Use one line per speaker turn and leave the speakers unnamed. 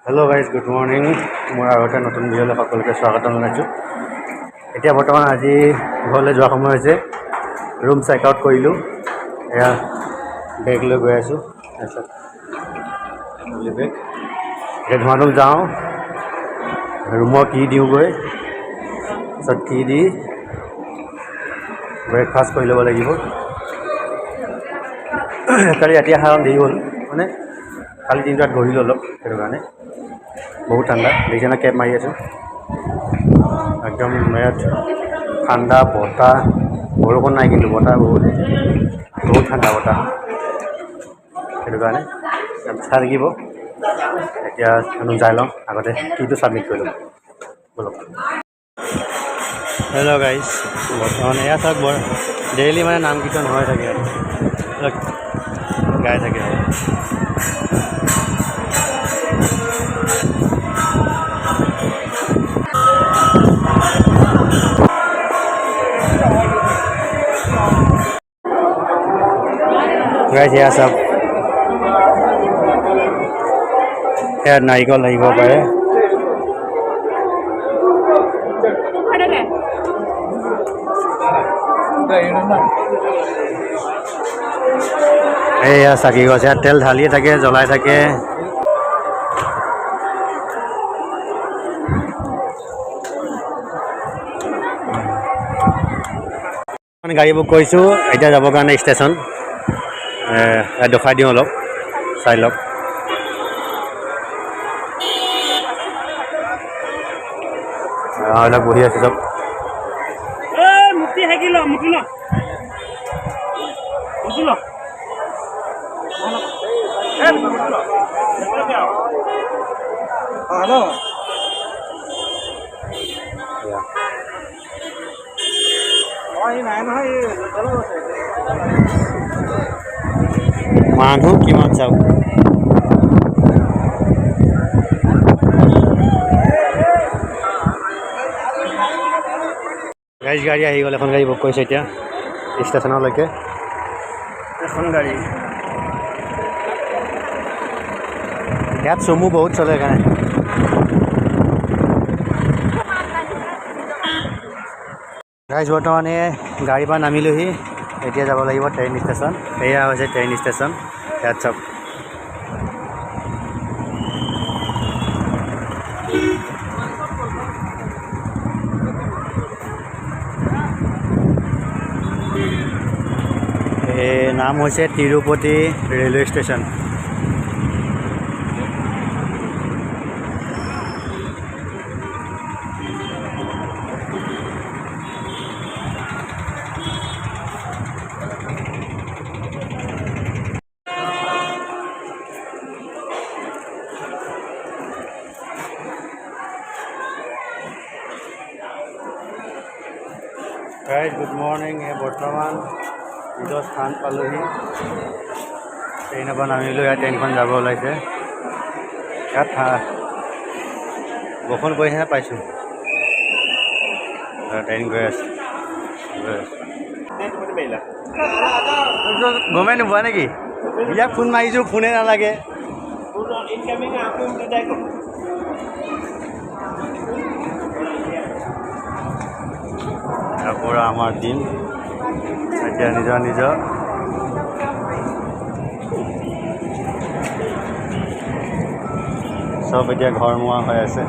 Hello' guys, good morning. মোৰ আৰু এটা নতুন ভিডিঅ'লৈ সকলোকে স্বাগতম জনাইছোঁ। এতিয়া বৰ্তমান আজি ঘৰলৈ যোৱা সময় হৈছে। ৰুম চেক আউট কৰিলোঁ। এয়া বেগ লৈ গৈ আছোঁ। তাৰপিছত বেগ এতিয়া ধুমাধুম যাওঁ, ৰুমৰ কি দিওঁগৈ, তাৰপিছত কি দি ব্ৰেকফাষ্ট কৰি ল'ব লাগিব। কালি ৰাতি অহা দেৰি হ'ল, মানে কালি দিনটো ঘূৰিলোঁ অলপ, সেইটো কাৰণে বহুত ঠাণ্ডা দেখিছে না, কেব মাৰি আছোঁ একদম ইয়াত ঠাণ্ডা বতাহ, বৰষুণ নাই কিন্তু বতাহ বহুত ঠাণ্ডা বতাহ, সেইটো কাৰণে চাই থাকিব। এতিয়া যাই লওঁ, আগতে কিটো ছাবমিট কৰি ল'ম বলক। হেল্ল' গাইজ, বৰ্তমান এয়া চাওক ডেইলি মানে নাম কীৰ্তন হৈ থাকে, গাই থাকে। গাইজ এয়া চাওক, ইয়াত নাৰিকল লাগিব পাৰে। এইয়া চাকি গছ, ইয়াত তেল ঢালিয়ে থাকে, জ্বলাই থাকে। গাড়ী বুক কৰিছোঁ, এতিয়া যাবৰ কাৰণে ষ্টেচন। দেখুৱাই দিওঁ অলপ, চাই লওক। এইবিলাক বহি আছে চব। মানুহ কিমান চাওক, গাড়ী আহি গ'ল। এখন গাড়ী বুক কৰিছে এতিয়া ষ্টেচনলৈকে। এখন গাড়ী ইয়াত চমু বহুত চলে কাৰণে গাইজ বৰ্তমানে গাড়ীৰ পৰা নামিলোহি। এতিয়া যাব লাগিব ট্ৰেইন ষ্টেচন। এয়া হৈছে ট্ৰেইন ষ্টেচন। ইয়াত চব নাম হৈছে Tirupati railway station. Guys good morning. বৰ্তমান নিজৰ স্থান পালোহি। ট্ৰেইনৰ পৰা নামিলোঁ। ইয়াত ট্ৰেইনখন যাব ওলাইছে। ইয়াত বৰষুণ পৰিছেহে পাইছোঁ। ট্ৰেইন গৈ আছে, গমেই নোপোৱা নেকি? ইয়াক ফোন মাৰিছোঁ, ফোনে নালাগে। ইয়াৰ পৰা আমাৰ দিন এতিয়া নিজৰ চব এতিয়া ঘৰমুৱা হৈ আছে।